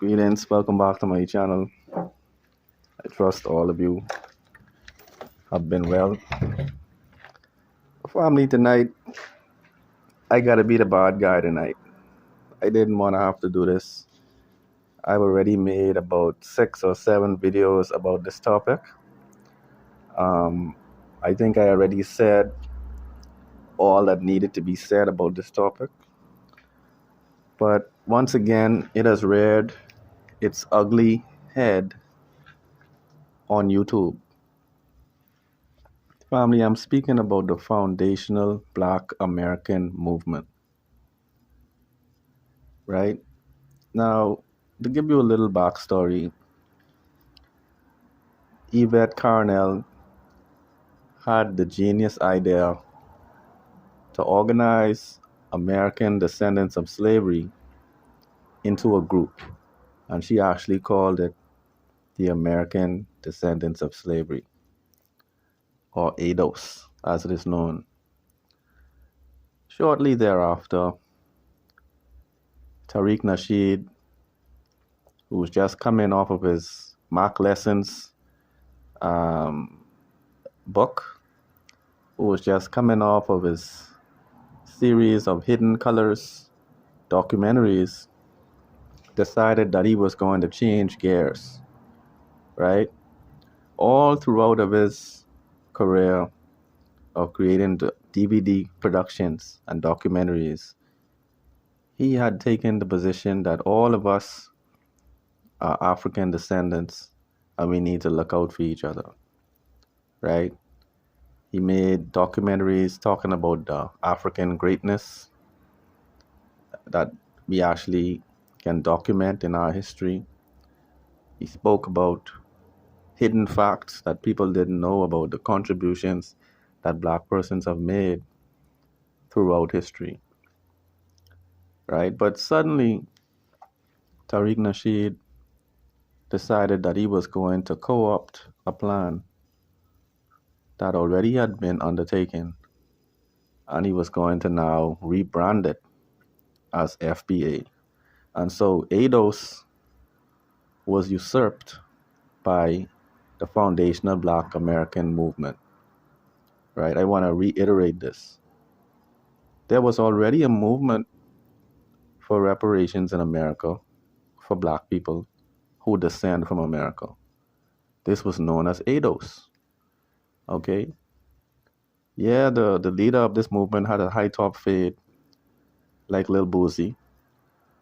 Greetings, welcome back to my channel. I trust all of you have been well. Family, tonight, I gotta be the bad guy tonight. I didn't want to have to do this. I've already made about 6 or 7 videos about this topic. I think I already said all that needed to be said about this topic. But once again, it has reared its ugly head on YouTube. Family, I'm speaking about the foundational Black American movement, right? Now, to give you a little backstory, Yvette Carnell had the genius idea to organize American descendants of slavery into a group, and she actually called it the American Descendants of Slavery, or ADOS, as it is known. Shortly thereafter, TARIQ Nasheed, who was just coming off of his Mac Lessons book, who was just coming off of his series of Hidden Colors documentaries, decided that he was going to change gears, right? All throughout of his career of creating the DVD productions and documentaries, he had taken the position that all of us are African descendants and we need to look out for each other, right? He made documentaries talking about the African greatness that we actually can document in our history. He spoke about hidden facts that people didn't know about the contributions that Black persons have made throughout history, right? But suddenly, TARIQ Nasheed decided that he was going to co-opt a plan that already had been undertaken, and he was going to now rebrand it as FBA. And so ADOS was usurped by the foundational Black American movement, right? I want to reiterate this. There was already a movement for reparations in America for Black people who descend from America. This was known as ADOS, okay? Yeah, the leader of this movement had a high top fade like Lil Boosie,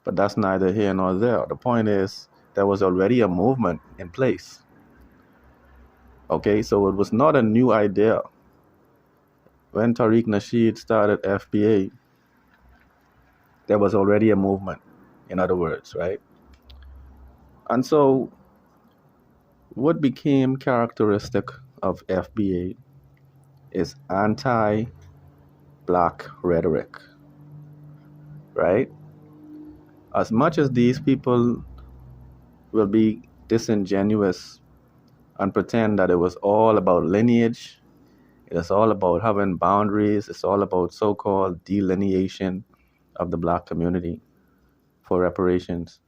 but that's neither here nor there. The point is, there was already a movement in place, okay? So it was not a new idea. When TARIQ Nasheed started FBA, there was already a movement, in other words, right? And so what became characteristic of FBA is anti-Black rhetoric, right? As much as these people will be disingenuous and pretend that it was all about lineage, it is all about having boundaries, it's all about so-called delineation of the Black community for reparations,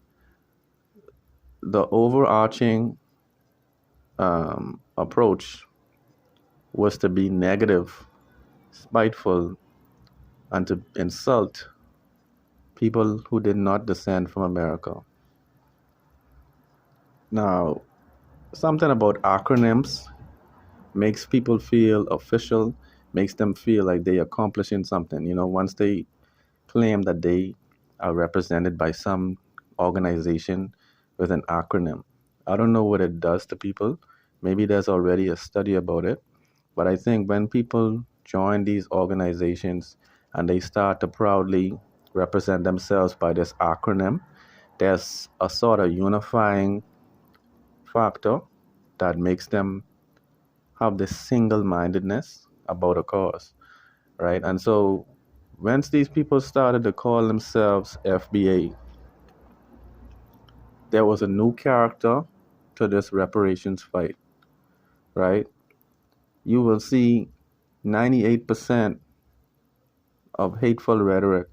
the overarching approach was to be negative, spiteful, and to insult people who did not descend from America. Now, something about acronyms makes people feel official, makes them feel like they're accomplishing something. You know, once they claim that they are represented by some organization with an acronym. I don't know what it does to people. Maybe there's already a study about it. But I think when people join these organizations and they start to proudly represent themselves by this acronym, there's a sort of unifying factor that makes them have this single-mindedness about a cause, right? And so once these people started to call themselves FBA, there was a new character to this reparations fight, right? You will see 98% of hateful rhetoric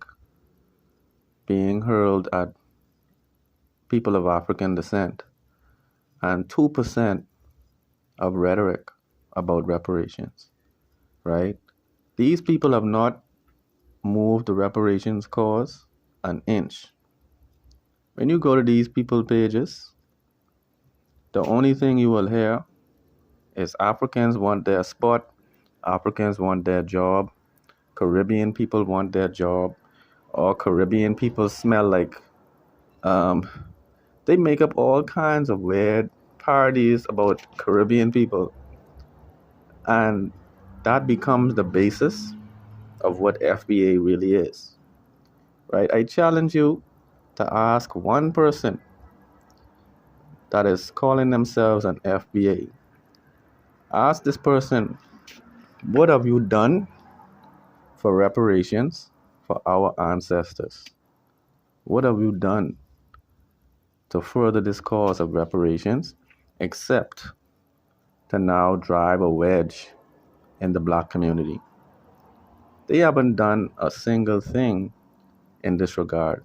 being hurled at people of African descent, and 2% of rhetoric about reparations, right? These people have not moved the reparations cause an inch. When you go to these people pages, the only thing you will hear is Africans want their spot, Africans want their job, Caribbean people want their job, or Caribbean people smell like. They make up all kinds of weird parodies about Caribbean people, and that becomes the basis of what FBA really is, right? I challenge you to ask one person that is calling themselves an FBA. Ask this person, what have you done for reparations for our ancestors? What have you done to further this cause of reparations except to now drive a wedge in the black community? They haven't done a single thing in this regard.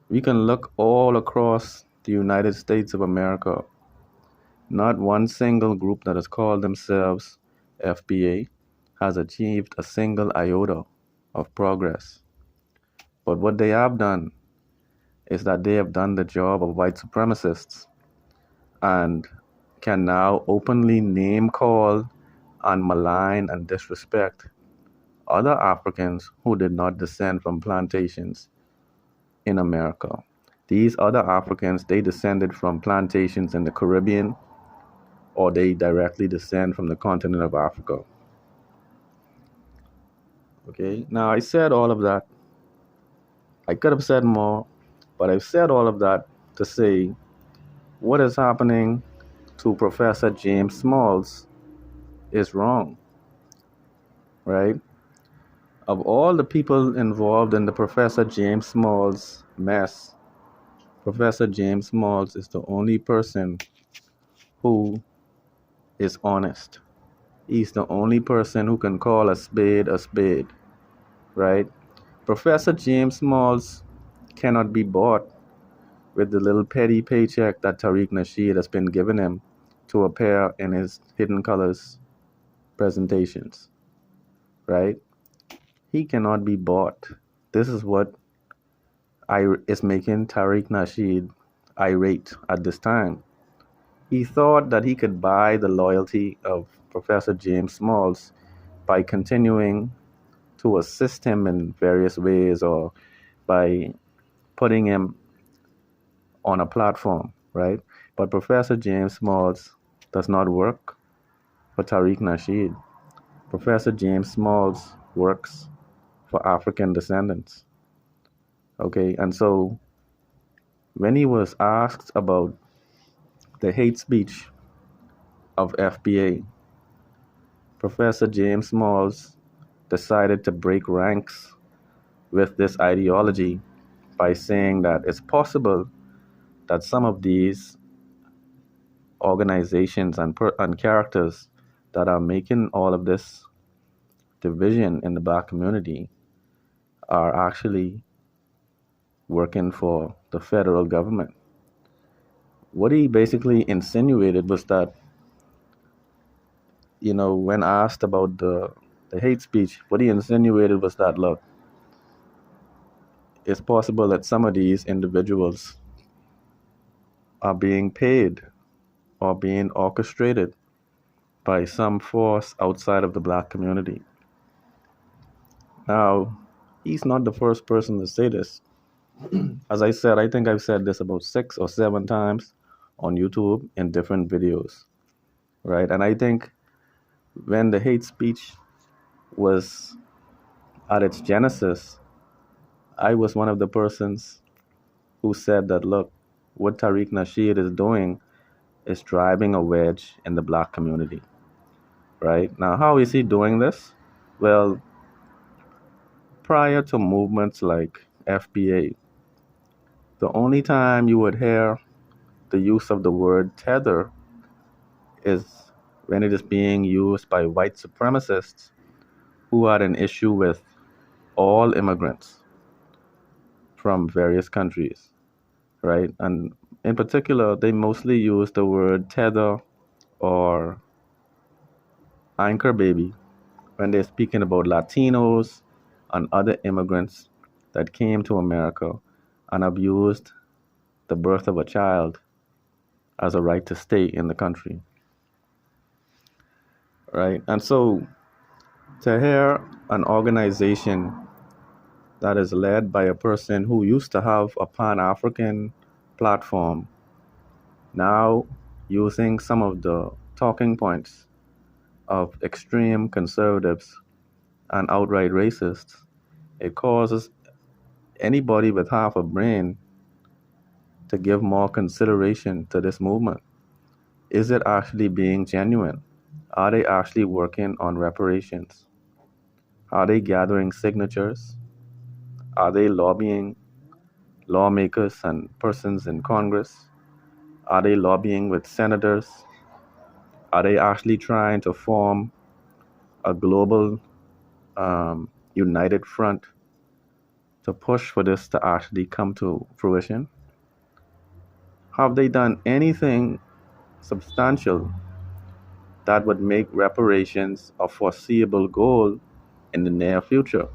We can look all across the United States of America. Not one single group that has called themselves FBA has achieved a single iota of progress. But what they have done is that they have done the job of white supremacists and can now openly name call and malign and disrespect other Africans who did not descend from plantations in America. These other Africans, they descended from plantations in the Caribbean, or they directly descend from the continent of Africa. Okay, now I said all of that. I could have said more, but I've said all of that to say what is happening to Professor James Smalls is wrong, right? Of all the people involved in the Professor James Smalls mess, Professor James Smalls is the only person who is honest. He's the only person who can call a spade, right? Professor James Smalls cannot be bought with the little petty paycheck that TARIQ Nasheed has been giving him to appear in his Hidden Colors presentations, right? He cannot be bought. This is what is making TARIQ Nasheed irate at this time. He thought that he could buy the loyalty of Professor James Smalls by continuing to assist him in various ways or by putting him on a platform, right? But Professor James Smalls does not work for TARIQ Nasheed. Professor James Smalls works for African descendants. Okay, and so when he was asked about the hate speech of FBA, Professor James Smalls decided to break ranks with this ideology by saying that it's possible that some of these organizations and characters that are making all of this division in the black community are actually working for the federal government. What he basically insinuated was that, when asked about the hate speech, what he insinuated was that, look, it's possible that some of these individuals are being paid or being orchestrated by some force outside of the black community. Now, he's not the first person to say this. As I said, I think I've said this about 6 or 7 times on YouTube in different videos, right? And I think when the hate speech was at its genesis, I was one of the persons who said that, look, what TARIQ Nasheed is doing is driving a wedge in the black community, right? Now, how is he doing this? Well, prior to movements like FBA, the only time you would hear the use of the word tether is when it is being used by white supremacists who had an issue with all immigrants from various countries, right? And in particular, they mostly use the word tether or anchor baby when they're speaking about Latinos and other immigrants that came to America and abused the birth of a child as a right to stay in the country, right? And so to hear an organization that is led by a person who used to have a Pan-African platform now using some of the talking points of extreme conservatives and outright racists, it causes anybody with half a brain to give more consideration to this movement. Is it actually being genuine? Are they actually working on reparations? Are they gathering signatures? Are they lobbying lawmakers and persons in Congress? Are they lobbying with senators? Are they actually trying to form a global united front to push for this to actually come to fruition? Have they done anything substantial that would make reparations a foreseeable goal in the near future?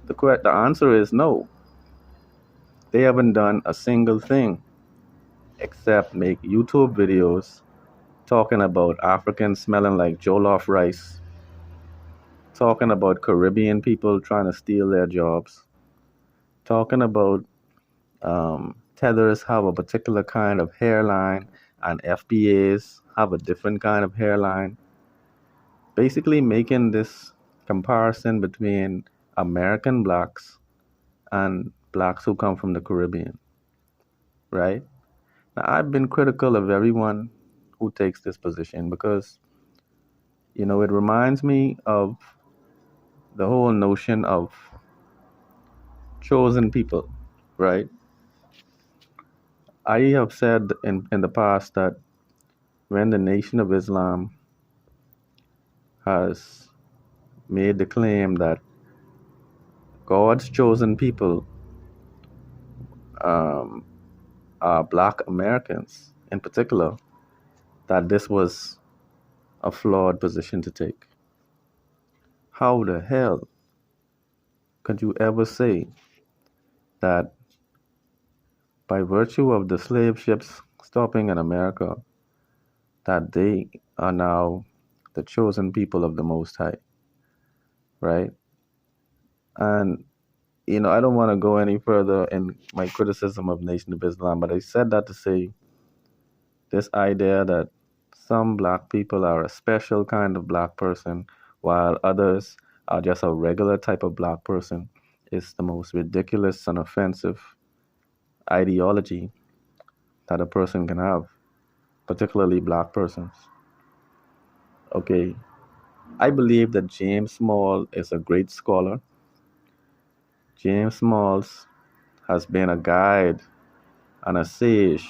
The answer is no. They haven't done a single thing except make YouTube videos talking about Africans smelling like jollof rice, talking about Caribbean people trying to steal their jobs, talking about tethers have a particular kind of hairline and FBAs have a different kind of hairline. Basically making this comparison between American blacks and blacks who come from the Caribbean, right? Now, I've been critical of everyone who takes this position because, it reminds me of the whole notion of chosen people, right? I have said in the past that when the Nation of Islam has made the claim that God's chosen people um, are black Americans in particular, that this was a flawed position to take. How the hell could you ever say that by virtue of the slave ships stopping in America, that they are now the chosen people of the Most High, right? And, I don't want to go any further in my criticism of Nation of Islam, but I said that to say this idea that some black people are a special kind of black person while others are just a regular type of black person is the most ridiculous and offensive ideology that a person can have, particularly black persons. Okay, I believe that James Small is a great scholar. James Smalls has been a guide and a sage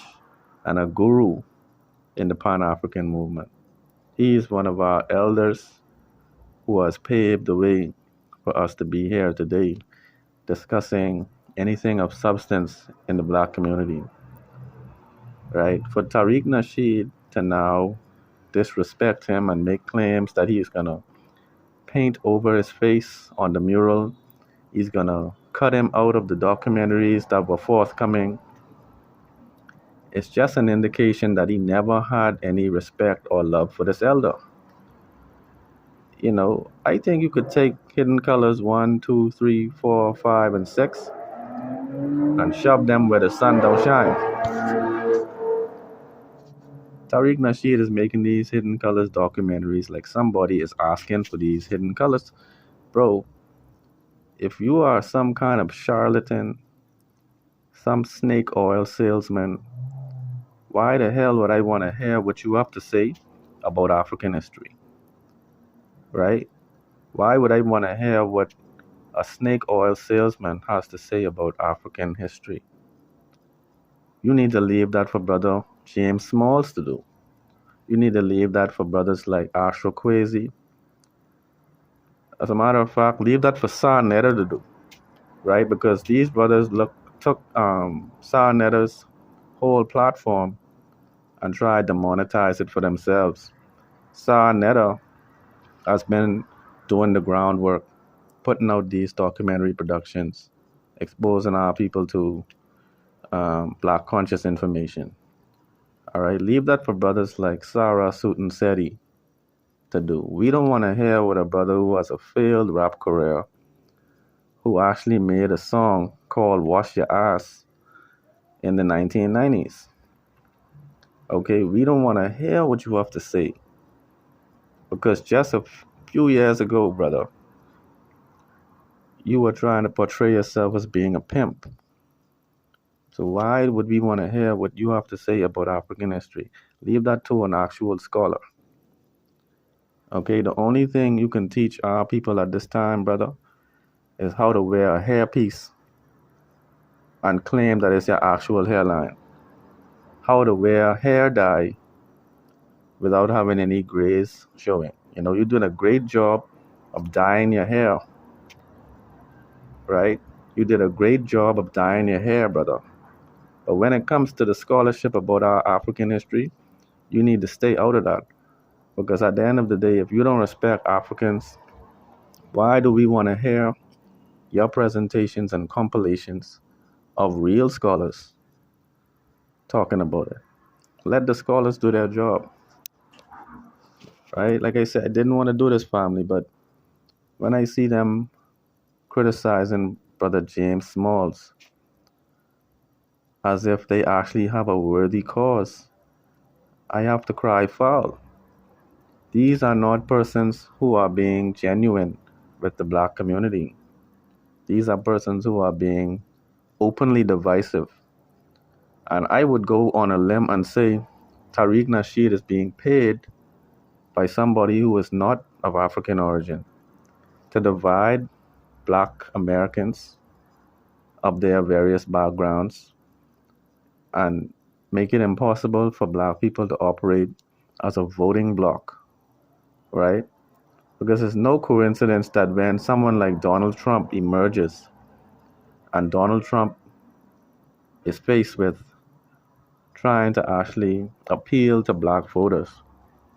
and a guru in the Pan-African movement. He is one of our elders who has paved the way for us to be here today discussing anything of substance in the black community, right? For TARIQ Nasheed to now disrespect him and make claims that he is going to paint over his face on the mural, he's going to cut him out of the documentaries that were forthcoming, it's just an indication that he never had any respect or love for this elder. I think you could take Hidden Colors 1, 2, 3, 4, 5, and 6 and shove them where the sun don't shine. TARIQ Nasheed is making these Hidden Colors documentaries like somebody is asking for these Hidden Colors. Bro, if you are some kind of charlatan, some snake oil salesman, why the hell would I want to hear what you have to say about African history? Right? Why would I want to hear what a snake oil salesman has to say about African history? You need to leave that for brother James Smalls to do. You need to leave that for brothers like Ashra Kwesi. As a matter of fact, leave that for Sa Netta to do, right? Because these brothers look took Sarnetter's whole platform and tried to monetize it for themselves. Sarnetter has been doing the groundwork, putting out these documentary productions, exposing our people to black conscious information. All right, leave that for brothers like Sarah Sutton Seti to do. We don't want to hear what a brother who has a failed rap career, who actually made a song called Wash Your Ass in the 1990s. Okay, we don't want to hear what you have to say. Because just a few years ago, brother, you were trying to portray yourself as being a pimp. So why would we want to hear what you have to say about African history? Leave that to an actual scholar. Okay, the only thing you can teach our people at this time, brother, is how to wear a hairpiece and claim that it's your actual hairline. How to wear hair dye without having any grays showing. You know, you're doing a great job of dyeing your hair, right? You did a great job of dyeing your hair, brother. But when it comes to the scholarship about our African history, you need to stay out of that. Because at the end of the day, if you don't respect Africans, why do we want to hear your presentations and compilations of real scholars talking about it? Let the scholars do their job, right? Like I said, I didn't want to do this, family, but when I see them criticizing Brother James Smalls as if they actually have a worthy cause, I have to cry foul. These are not persons who are being genuine with the black community. These are persons who are being openly divisive. And I would go on a limb and say TARIQ Nasheed is being paid by somebody who is not of African origin to divide black Americans of their various backgrounds and make it impossible for black people to operate as a voting bloc, right? Because it's no coincidence that when someone like Donald Trump emerges and Donald Trump is faced with trying to actually appeal to black voters,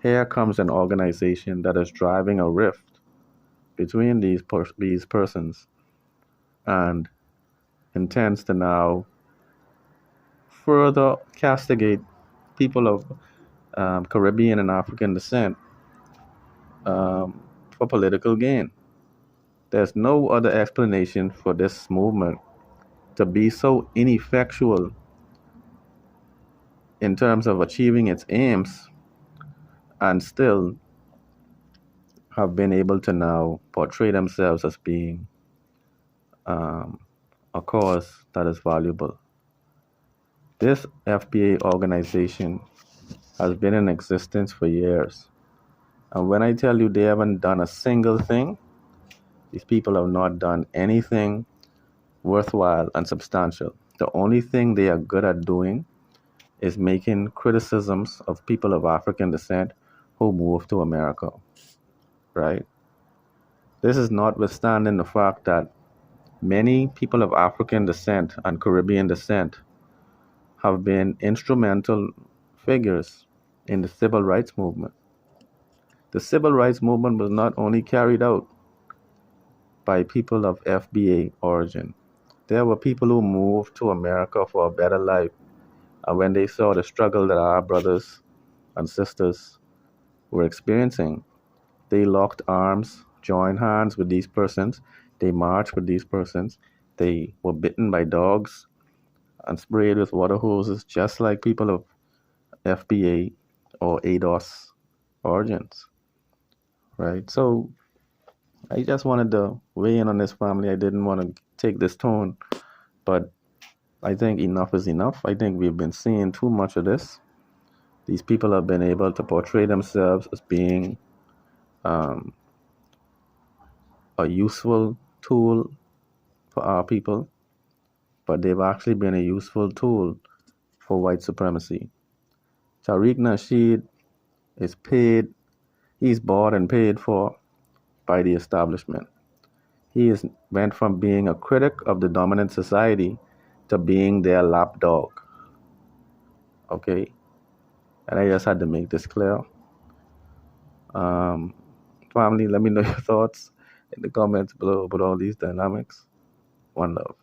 here comes an organization that is driving a rift between these persons and intends to now further castigate people of Caribbean and African descent for political gain. There's no other explanation for this movement to be so ineffectual in terms of achieving its aims and still have been able to now portray themselves as being a cause that is valuable. This FBA organization has been in existence for years. And when I tell you they haven't done a single thing, these people have not done anything worthwhile and substantial. The only thing they are good at doing is making criticisms of people of African descent who moved to America, right? This is notwithstanding the fact that many people of African descent and Caribbean descent have been instrumental figures in the civil rights movement. The civil rights movement was not only carried out by people of FBA origin. There were people who moved to America for a better life, and when they saw the struggle that our brothers and sisters were experiencing, they locked arms, joined hands with these persons, they marched with these persons, they were bitten by dogs and sprayed with water hoses, just like people of FBA or ADOS origins, right? So I just wanted to weigh in on this, family. I didn't want to take this tone, but I think enough is enough. I think we've been seeing too much of this. These people have been able to portray themselves as being a useful tool for our people, but they've actually been a useful tool for white supremacy. TARIQ Nasheed is paid, he's bought and paid for by the establishment. Went from being a critic of the dominant society to being their lapdog. Okay? And I just had to make this clear. Family, let me know your thoughts in the comments below about all these dynamics. One love.